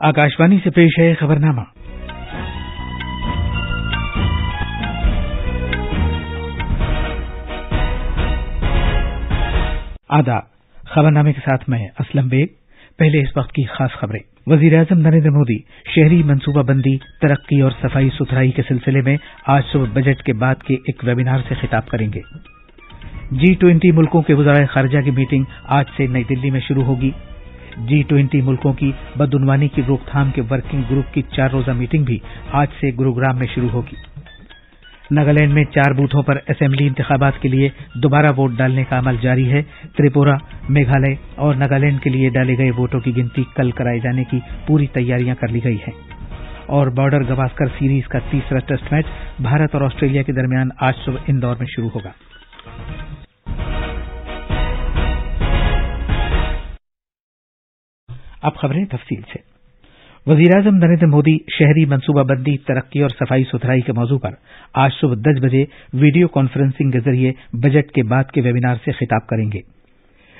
आकाशवाणी से पेश है खबरनामा। आदाब। खबरनामे के साथ मैं असलम बेग। पहले इस वक्त की खास खबरें। वजीर-ए-आजम नरेंद्र मोदी शहरी मनसूबाबंदी, तरक्की और सफाई सुथराई के सिलसिले में आज सुबह बजट के बाद के एक वेबिनार से खिताब करेंगे। G20 मुल्कों के वज़राए खारजा की मीटिंग आज से नई दिल्ली में शुरू होगी। G20 मुल्कों की बदउनवानी की रोकथाम के वर्किंग ग्रुप की 4 रोजा मीटिंग भी आज से गुरुग्राम में शुरू होगी। नागालैंड में 4 बूथों पर असेंबली इंतखाबात के लिए दोबारा वोट डालने का अमल जारी है। त्रिपुरा, मेघालय और नागालैंड के लिए डाले गए वोटों की गिनती कल कराए जाने की पूरी तैयारियां कर ली गई हैं। और बॉर्डर गवास्कर सीरीज का तीसरा टेस्ट मैच भारत और ऑस्ट्रेलिया के दरमियान आज सुबह इंदौर में शुरू होगा। अब खबरें तफसील से। वज़ीर-ए-आज़म नरेंद्र मोदी शहरी मनसूबाबंदी, तरक्की और सफाई सुथराई के मौजू पर आज सुबह 10 बजे वीडियो कॉन्फ्रेंसिंग के जरिए बजट के बाद के वेबिनार से खिताब करेंगे।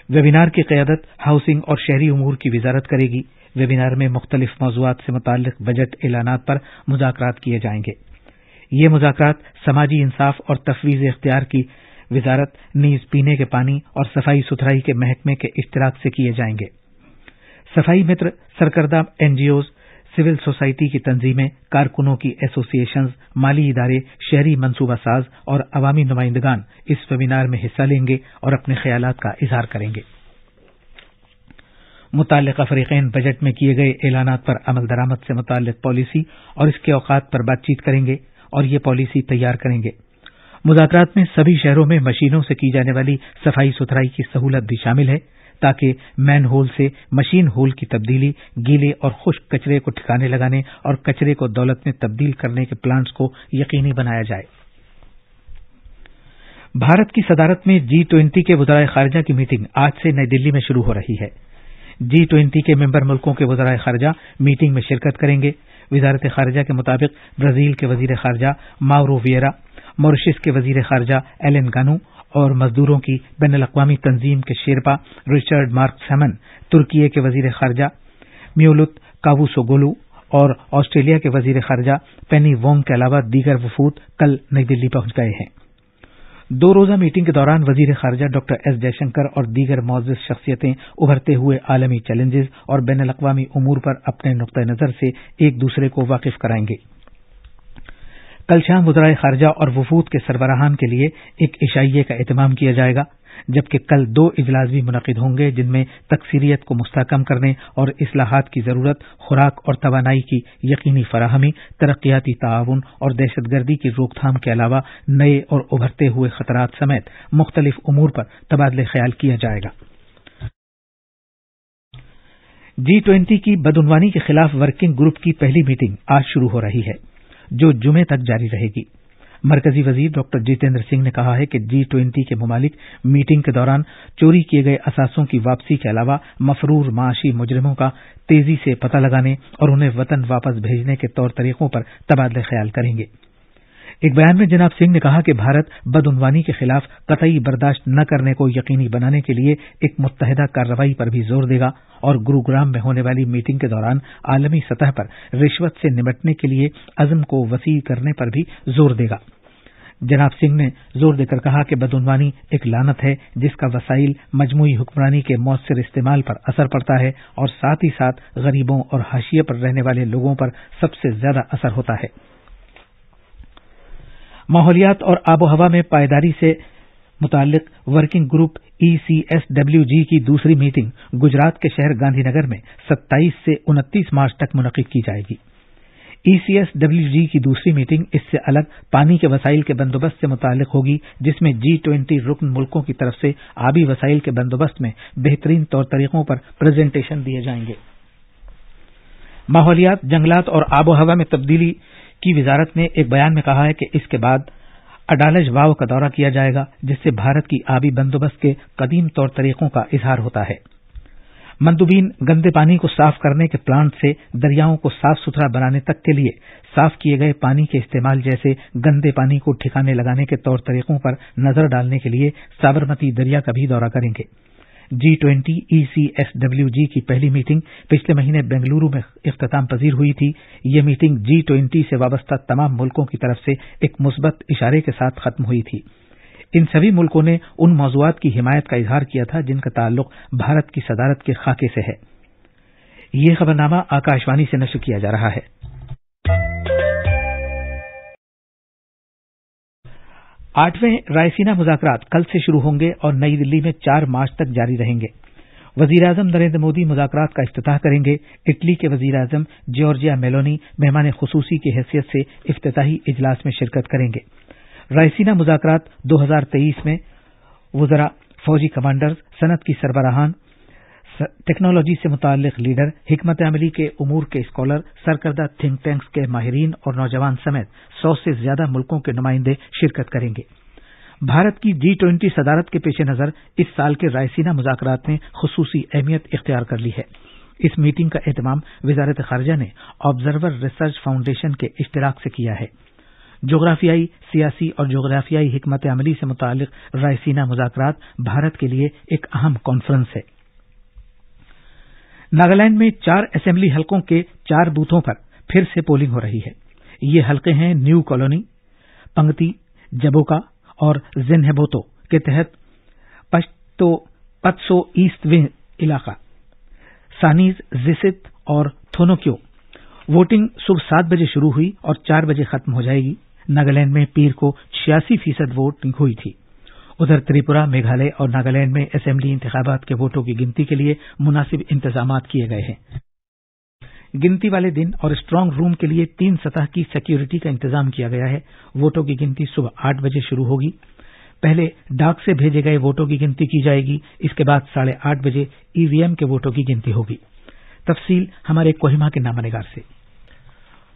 वेबिनार की क़यादत हाउसिंग और शहरी उमूर की वजारत करेगी। वेबिनार में मुख्तलिफ मौज़ूआत से मुताल्लिक़ बजट ऐलानात पर मुज़ाकरात किए जाएंगे। ये मुज़ाकरात समाजी इंसाफ और तफवीज़ इख्तियार की वजारत, नीज़ पीने के पानी और सफाई सुथराई के महकमे के इश्तिराक से किए जाएंगे। सफाई मित्र, सरकर्दा एनजीओज, सिविल सोसाइटी की तंजीमें, कारकुनों की एसोसिएशंस, माली इदारे, शहरी मनसूबा साज और अवामी नुमाइंदगान इस वेबिनार में हिस्सा लेंगे और अपने ख्यालात का इजहार करेंगे। मुताल्लिक़ा फरीक़ैन बजट में किए गए ऐलानात पर अमल दरामद से मुताल्लिक़ पॉलिसी और इसके औकात पर बातचीत करेंगे और ये पॉलिसी तैयार करेंगे। मुज़ाकरात में सभी शहरों में मशीनों से की जाने वाली सफाई सुथराई की सहूलत भी शामिल है, ताकि मैन होल से मशीन होल की तब्दीली, गीले और खुश्क कचरे को ठिकाने लगाने और कचरे को दौलत में तब्दील करने के प्लांट्स को यकीनी बनाया जाए। भारत की सदारत में G20 के वज़राए खारजा की मीटिंग आज से नई दिल्ली में शुरू हो रही है। G20 के मेंबर मुल्कों के वज़राए खारजा मीटिंग में शिरकत करेंगे। वज़ारत खारजा के मुताबिक ब्राजील के वज़ीर खारजा माउरो विएरा, मॉरिशस के वज़ीर खारजा एलन गानू और मजदूरों की बैनुल-अक़वामी तंजीम के शेरपा रिचर्ड मार्क सैमन, तुर्की के वज़ीर खारजा म्यूलुत कावुसोगलू और ऑस्ट्रेलिया के वज़ीर खारजा पेनी वोंग के अलावा दीगर वफूद कल नई दिल्ली पहुंच गए हैं। 2 रोजा मीटिंग के दौरान वज़ीर खारजा डॉक्टर एस जयशंकर और दीगर मुअज़्ज़ज़ शख्सियतें उभरते हुए आलमी चैलेंजेस और बैनुल-अक़वामी उमूर पर अपने नुक्ता नज़र से एक दूसरे को वाकिफ कराएंगे। कल शाम वज़राए खारजा और वफूद के सरबराहान के लिए एक इशाइये का एहतमाम किया जाएगा, जबकि कल 2 इजलास भी मुनक़िद होंगे, जिनमें तकसीरियत को मुस्तहकम करने और इस्लाहात की ज़रूरत, खुराक और तवानाई की यकीनी फराहमी, तरक्याती ताआवुन और दहशतगर्दी की रोकथाम के अलावा नए और उभरते हुए खतरात समेत मुख्तलिफ उमूर पर तबादले ख्याल किया जाएगा। G20 की बदउनवानी के खिलाफ वर्किंग ग्रुप की पहली मीटिंग आज शुरू हो रही है, जो जुमे तक जारी रहेगी। मरकजी वजीर डॉक्टर जितेंद्र सिंह ने कहा है कि G20 के मुमालिक मीटिंग के दौरान चोरी किए गए असासों की वापसी के अलावा मफरूर माशी मुजरिमों का तेजी से पता लगाने और उन्हें वतन वापस भेजने के तौर तरीकों पर तबादले ख्याल करेंगे। एक बयान में जनाब सिंह ने कहा कि भारत बदउनवानी के खिलाफ कतई बर्दाश्त न करने को यकीनी बनाने के लिए एक मुत्तहिदा कार्रवाई पर भी जोर देगा और गुरुग्राम में होने वाली मीटिंग के दौरान आलमी सतह पर रिश्वत से निपटने के लिए अज़्म को वसी करने पर भी जोर देगा। जनाब सिंह ने जोर देकर कहा कि बदउनवानी एक लानत है, जिसका वसाइल मजमूई हुक्मरानी के मौसर इस्तेमाल पर असर पड़ता है और साथ ही साथ गरीबों और हाशिए पर रहने वाले लोगों पर सबसे ज्यादा असर होता है। माहौलियात और आबो हवा में पायदारी से मुताल्लिक वर्किंग ग्रुप ECSWG की दूसरी मीटिंग गुजरात के शहर गांधीनगर में 27 से 29 मार्च तक मुनक़िद की जाएगी। ECSWG की दूसरी मीटिंग इससे अलग पानी के वसाइल के बंदोबस्त से मुताल्लिक होगी, जिसमें G20 रुकन मुल्कों की तरफ से आबी वसाइल के बंदोबस्त में बेहतरीन तौर तरीकों पर प्रेजेंटेशन दिए जाएंगे। माहौलियात, जंगलात और आबो हवा में तब्दीली की वजारत ने एक बयान में कहा है कि इसके बाद अडालज वाव का दौरा किया जाएगा, जिससे भारत की आबी बंदोबस्त के कदीम तौर तरीकों का इजहार होता है। मंदुबीन गंदे पानी को साफ करने के प्लांट से दरियाओं को साफ सुथरा बनाने तक के लिए साफ किए गए पानी के इस्तेमाल जैसे गंदे पानी को ठिकाने लगाने के तौर तरीकों पर नजर डालने के लिए साबरमती दरिया का भी दौरा करेंगे। G20 ECSWG की पहली मीटिंग पिछले महीने बेंगलुरु में इख्तिताम पजीर हुई थी। ये मीटिंग G20 से वाबस्ता तमाम मुल्कों की तरफ से एक मुस्बत इशारे के साथ खत्म हुई थी। इन सभी मुल्कों ने उन मौज़ूआत की हिमायत का इजहार किया था जिनका ताल्लुक भारत की सदारत के खाके से है। ये खबरनामा आकाशवाणी से नश्र किया जा रहा है। 8वें रायसीना मुज़ाकरात कल से शुरू होंगे और नई दिल्ली में 4 मार्च तक जारी रहेंगे। वज़ीर-ए-आज़म नरेंद्र मोदी मुज़ाकरात का इफ्तिताह करेंगे। इटली के वज़ीर-ए-आज़म जॉर्जिया मेलोनी मेहमान खुसूसी की हैसियत से इफ्तिताही इजलास में शिरकत करेंगे। रायसीना मुज़ाकरात 2023 में वज़रा, फौजी कमांडर्स, सनत की सरबराहान, टेक्नोलॉजी से मुताल्लिक लीडर, हिकमत अमली के उमूर के स्कॉलर, सरकर्दा थिंक टैंक्स के माहिरीन और नौजवान समेत 100 से ज्यादा मुल्कों के नुमाइंदे शिरकत करेंगे। भारत की G20 सदारत के पेश नजर इस साल के रायसीना मुज़ाकरात ने खुसूसी अहमियत इख्तियार कर ली है। इस मीटिंग का एहतमाम वज़ारत ख़ारिजा ने ऑब्जर्वर रिसर्च फाउंडेशन के इश्तिराक से किया है। जोग्राफियाई, सियासी और जोग्राफियाई हिकमत अमली से मुताल्लिक रायसीना मुज़ाकरात भारत के लिए एक अहम कॉन्फ्रेंस है। नागालैंड में 4 असेंबली हलकों के 4 बूथों पर फिर से पोलिंग हो रही है। ये हलके हैं न्यू कॉलोनी, पंगती, जबोका और जिन्हेबोतो के तहत पत्सो ईस्ट विंग इलाका, सानीज, जिसित और थोनोक्यो। वोटिंग सुबह 7 बजे शुरू हुई और 4 बजे खत्म हो जाएगी। नागालैंड में पीर को 86% वोटिंग हुई थी। उधर त्रिपुरा, मेघालय और नागालैंड में असेंबली इंतखाबात के वोटों की गिनती के लिए मुनासिब इंतजामात किए गए हैं। गिनती वाले दिन और स्ट्रांग रूम के लिए 3 सतह की सिक्योरिटी का इंतजाम किया गया है। वोटों की गिनती सुबह 8 बजे शुरू होगी। पहले डाक से भेजे गए वोटों की गिनती की जाएगी। इसके बाद 8:30 बजे ईवीएम के वोटों की गिनती होगी। तफसील हमारे कोहिमा के नामानिगार से।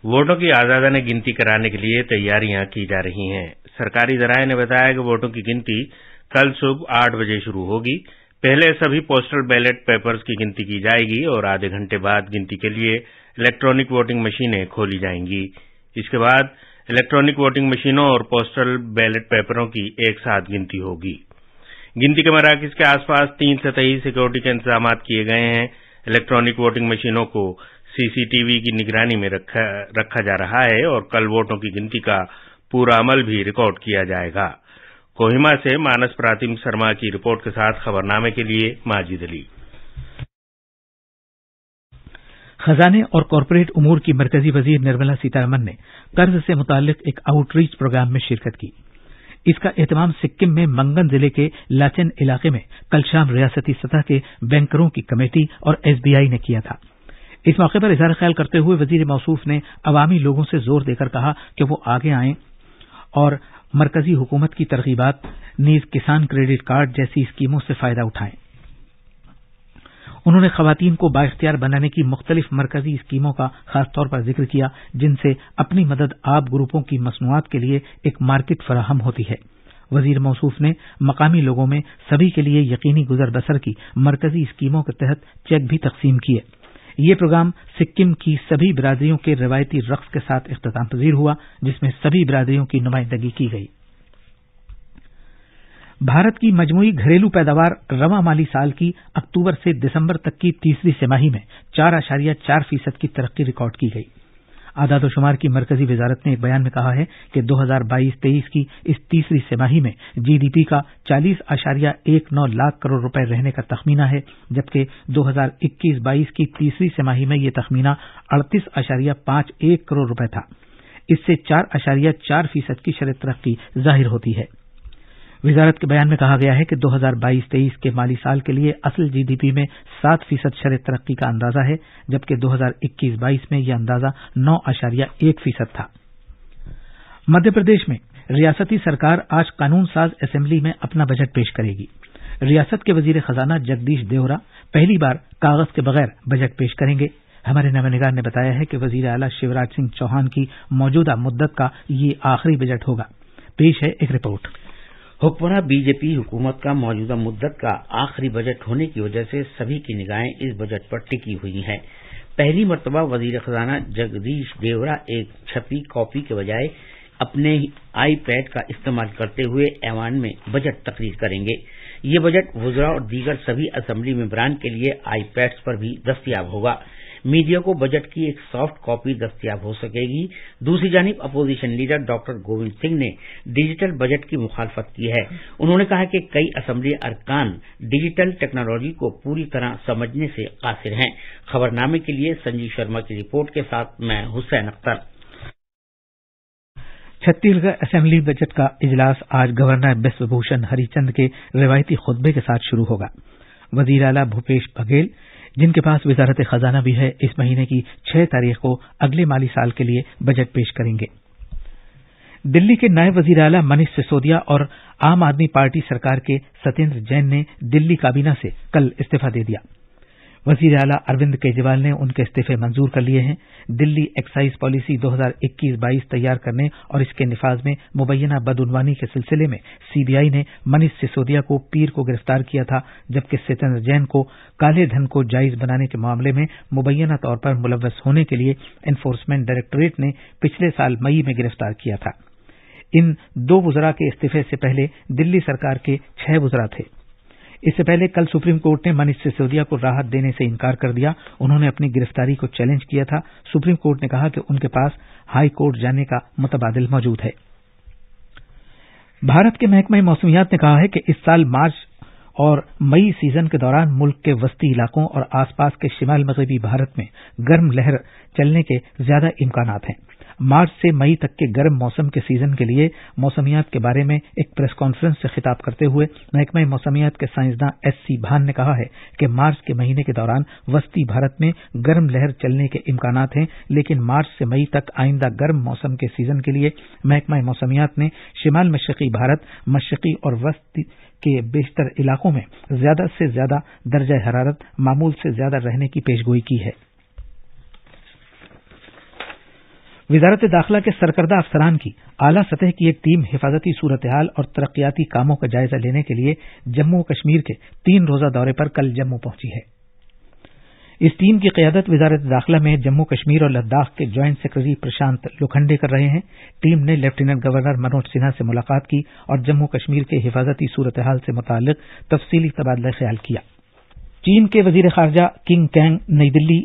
वोटों की आज़ादाना गिनती कराने के लिए तैयारियां की जा रही हैं। सरकारी ज़राए ने बताया कि वोटों की गिनती कल सुबह 8 बजे शुरू होगी। पहले सभी पोस्टल बैलेट पेपर्स की गिनती की जाएगी और आधे घंटे बाद गिनती के लिए इलेक्ट्रॉनिक वोटिंग मशीनें खोली जाएंगी। इसके बाद इलेक्ट्रॉनिक वोटिंग मशीनों और पोस्टल बैलेट पेपरों की एक साथ गिनती होगी। गिनती के मराकज़ के आसपास 3 सतही सिक्योरिटी के इंतजाम किए गए हैं। इलेक्ट्रॉनिक वोटिंग मशीनों को सीसीटीवी की निगरानी में रखा जा रहा है और कल वोटों की गिनती का पूरा अमल भी रिकॉर्ड किया जाएगा। कोहिमा से मानस प्रातिम शर्मा की रिपोर्ट के साथ खबरनामे के लिए माजिद अली। खजाने और कॉरपोरेट उमूर की मरकजी वजीर निर्मला सीतारमन ने कर्ज से मुताल्लिक एक आउटरीच प्रोग्राम में शिरकत की। इसका एहतमाम सिक्किम में मंगन जिले के लाचेन इलाके में कल शाम रियासती सतह के बैंकरों की कमेटी और एसबीआई ने किया था। इस मौके पर इज़हार ख्याल करते हुए वजीर मौसूफ ने अवामी लोगों से जोर देकर कहा कि वो आगे आएं और मरकजी हुकूमत की तरगीबात नीज किसान क्रेडिट कार्ड जैसी स्कीमों से फायदा उठाएं। उन्होंने खवातीन को बाइख्तियार बनाने की मुख्तलिफ मरकजी स्कीमों का खासतौर पर जिक्र किया, जिनसे अपनी मदद आप ग्रुपों की मसनूआत के लिए एक मार्केट फराहम होती है। वजीर मौसूफ ने मकामी लोगों में सभी के लिए यकीनी गुजर बसर की मरकजी स्कीमों के तहत चेक भी तकसीम किए। ये प्रोग्राम सिक्किम की सभी बिरादरियों के रवायती रक्स के साथ इख्तिताम पजीर हुआ, जिसमें सभी बिरादरियों की नुमाइंदगी की गई। भारत की मजमूई घरेलू पैदावार रवां माली साल की अक्टूबर से दिसंबर तक की तीसरी तिमाही में 4.4% की तरक्की रिकॉर्ड की गई। आदादोशुमार की मरकजी वजारत ने एक बयान में कहा है कि 2022-23 की इस तीसरी तिमाही में जीडीपी का 40.19 लाख करोड़ रुपए रहने का तखमीना है, जबकि 2021-22 की तीसरी तिमाही में यह तखमीना 38.51 करोड़ रुपए था। इससे 4.4% की शरह तरक्की जाहिर होती है। वजारत के बयान में कहा गया है कि 2022-23 के माली साल के लिए असल जीडीपी में 7% शरह तरक्की का अंदाजा है, जबकि 2021-22 में यह अंदाजा 9.1% था। मध्य प्रदेश में रियासती सरकार आज कानून साज असेंबली में अपना बजट पेश करेगी। रियासत के वजीर खजाना जगदीश देवरा पहली बार कागज के बगैर बजट पेश करेंगे। हमारे नवानिगार ने बताया है कि वजीर आला शिवराज सिंह चौहान की मौजूदा मुद्दत का ये आखिरी बजट होगा। पेश है एक रिपोर्ट। हुक्मरान बीजेपी हुकूमत का मौजूदा मुद्दत का आखिरी बजट होने की वजह से सभी की निगाहें इस बजट पर टिकी हुई हैं। पहली मर्तबा वजीर खजाना जगदीश देवरा एक छपी कॉपी के बजाय अपने आईपैड का इस्तेमाल करते हुए ऐवान में बजट तकरीर करेंगे। یہ بجٹ وزراء اور دیگر سبھی اسمبلی ممبران کے لیے آئی پیڈز پر بھی دستیاب ہوگا۔ میڈیا کو بجٹ کی ایک سافٹ کاپی دستیاب ہو سکے گی۔ دوسری جانب opposition leader doctor Govind Singh نے ڈیجیٹل بجٹ کی مخالفت کی ہے۔ انہوں نے کہا کہ کئی اسمبلی ارکان ڈیجیٹل ٹیکنالوجی کو پوری طرح سمجھنے سے قاصر ہیں۔ خبرنامے کے لیے سنجیو شرما کی رپورٹ کے ساتھ میں حسین اختر۔ چھتیس گڑھ اسمبلی بجٹ کا اجلاس آج گورنر بسو بھوشن ہری چند کے روایتی خطبے کے ساتھ شروع ہوگا۔ وزیر اعلیٰ بھوپیش بگیل، جن کے پاس وزارت خزانہ بھی ہے، اس مہینے کی 6 تاریخ کو اگلے مالی سال کے لیے بجٹ پیش کریں گے۔ دلی کے نائب وزیر اعلیٰ منیش سسودیا اور عام آدمی پارٹی سرکار کے ستیندر جین نے دلی کابینہ سے کل استعفی دے دیا۔ وزیر اعلیٰ اروند کیجریوال نے ان کے استعفے منظور کر لیے ہیں۔ دلی ایکسائز پالیسی 2021-22 تیار کرنے اور اس کے نفاذ میں مبینہ بدعنوانی کے سلسلے میں سی بی آئی نے منیش سسودیا کو پیر کو گرفتار کیا تھا، جبکہ ستیندر جین کو کالے دھن کو جائز بنانے کے معاملے میں مبینہ طور پر ملوث ہونے کے لیے انفورسمنٹ ڈائریکٹوریٹ نے پچھلے سال مئی میں گرفتار کیا تھا۔ ان 2 وزراء کے استعفے سے پہلے دلی سرکار کے 6 وزراء تھے۔ اس سے پہلے کل سپریم کورٹ نے منیش سسودیا کو راحت دینے سے انکار کر دیا۔ انہوں نے اپنی گرفتاری کو چیلنج کیا تھا۔ سپریم کورٹ نے کہا کہ ان کے پاس ہائی کورٹ جانے کا متبادل موجود ہے۔ بھارت کے محکمہ موسمیات نے کہا ہے کہ اس سال مارچ اور مئی سیزن کے دوران ملک کے وسطی علاقوں اور آس پاس کے شمال مغربی بھارت میں گرم لہر چلنے کے زیادہ امکانات ہیں۔ مارچ سے مئی تک کے گرم موسم کے سیزن کے لیے موسمیات کے بارے میں ایک پریس کانفرنس سے خطاب کرتے ہوئے محکمہ موسمیات کے سائنسداں ایس سی بھان نے کہا ہے کہ مارچ کے مہینے کے دوران وسطی بھارت میں گرم لہر چلنے کے امکانات ہیں، لیکن مارچ سے مئی تک آئندہ گرم موسم کے سیزن کے لیے محکمہ موسمیات نے شمال مشرقی بھارت، مشرقی اور وسط کے بیشتر علاقوں میں زیادہ سے زیادہ درجہ حرارت معمول سے زیادہ رہنے کی پیشگوئی کی ہے۔ وزارت داخلہ کے سرکردہ افسران کی اعلیٰ سطح کی ایک ٹیم حفاظتی صورتحال اور ترقیاتی کاموں کا جائزہ لینے کے لیے جموں و کشمیر کے 3 روزہ دورے پر کل جموں پہنچی ہے۔ اس ٹیم کی قیادت وزارت داخلہ میں جموں کشمیر اور لداخ کے جوائنٹ سیکرٹری پرشانت لوکھنڈے کر رہے ہیں۔ ٹیم نے لیفٹیننٹ گورنر منوج سنہا سے ملاقات کی اور جموں کشمیر کے حفاظتی صورتحال سے متعلق تفصیلی تبادلہ خیال کیا۔ چین کے وزیر خارجہ کنگ کینگ نئی دلی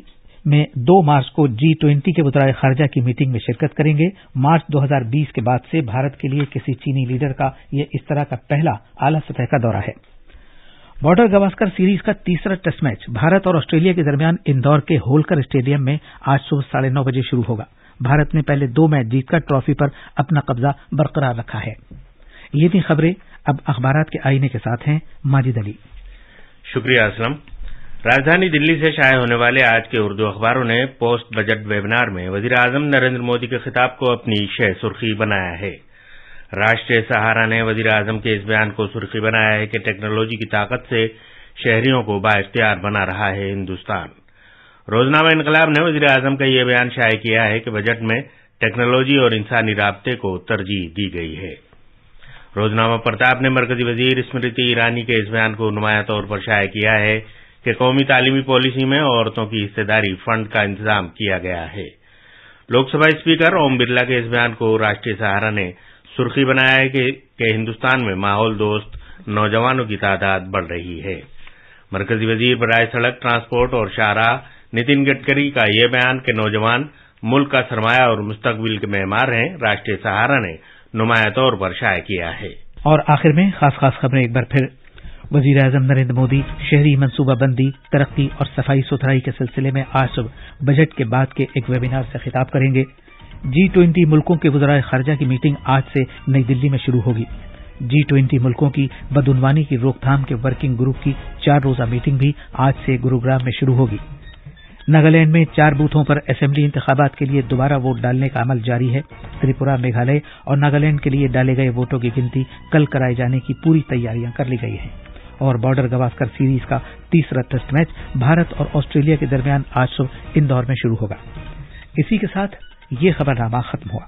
میں 2 مارچ کو G20 کے وزرائے خارجہ کی میٹنگ میں شرکت کریں گے۔ مارچ 2020 کے بعد سے بھارت کے لیے کسی چینی لیڈر کا یہ اس طرح کا پہلا اعلیٰ سطح کا دورہ ہے۔ بارڈر گواسکر سیریز کا تیسرا ٹیسٹ میچ بھارت اور آسٹریلیا کے درمیان اندور کے ہولکر اسٹیڈیم میں آج صبح 9:30 بجے شروع ہوگا۔ بھارت نے پہلے 2 میچ جیت کر ٹرافی پر اپنا قبضہ برقرار رکھا ہے۔ یہ تھی خبریں۔ اب اخبارات کے آئینے کے ساتھ ہیں ماجد علی۔ شکریہ اسلم۔ راجدھانی دلی سے شائع ہونے والے آج کے اردو اخباروں نے پوسٹ بجٹ ویبنار میں وزیر اعظم نریندر مودی کے خطاب کو اپنی شہ سرخی بنایا ہے۔ راشٹریہ سہارا نے وزیر اعظم کے اس بیان کو سرخی بنایا ہے کہ ٹیکنالوجی کی طاقت سے شہریوں کو بااختیار بنا رہا ہے ہندوستان۔ روزنامہ انقلاب نے وزیر اعظم کا یہ بیان شائع کیا ہے کہ بجٹ میں ٹیکنالوجی اور انسانی رابطے کو ترجیح دی گئی ہے۔ روزنامہ پرتاپ نے مرکزی وزیر اسمرتی ایرانی کے اس بیان کو نمایاں طور پر شائع کیا ہے کہ قومی تعلیمی پالیسی میں عورتوں کی حصہ داری فنڈ کا انتظام کیا گیا ہے۔ لوک سبھا اسپیکر اوم برلا کے اس بیان کو راشٹریہ سہارا نے سرخی بنایا ہے کہ ہندوستان میں ماحول دوست نوجوانوں کی تعداد بڑھ رہی ہے۔ مرکزی وزیر برائے سڑک ٹرانسپورٹ اور شاہراہ نتن گڈکری کا یہ بیان کہ نوجوان ملک کا سرمایہ اور مستقبل کے معمار ہیں، راشٹریہ سہارا نے نمایاں طور پر شائع کیا ہے۔ اور آخر میں خاص خبریں ایک بار پھر۔ وزیر اعظم نریندر مودی شہری منصوبہ بندی، ترقی اور صفائی ستھرائی کے سلسلے میں آج صبح بجٹ کے بعد کے ایک ویبینار سے خطاب کریں گے۔ G20 ملکوں کے وزرائے خارجہ کی میٹنگ آج سے نئی دلی میں شروع ہوگی۔ G20 ملکوں کی بدعنوانی کی روک تھام کے ورکنگ گروپ کی 4 روزہ میٹنگ بھی آج سے گروگرام میں شروع ہوگی۔ ناگالینڈ میں 4 بوتھوں پر اسمبلی انتخابات کے لیے دوبارہ ووٹ ڈالنے کا عمل جاری ہے۔ تریپورہ، میگھالیہ اور ناگالینڈ کے لیے ڈالے گئے ووٹوں کی گنتی کل کرائے جانے کی پوری تیاریاں کر لی گئی ہیں۔ اور بارڈر گواسکر سیریز کا تیسرا ٹیسٹ میچ بھارت اور آسٹریلیا کے درمیان آج صبح اندور میں شروع ہوگا۔ اسی کے ساتھ یہ خبرنامہ ختم ہوا۔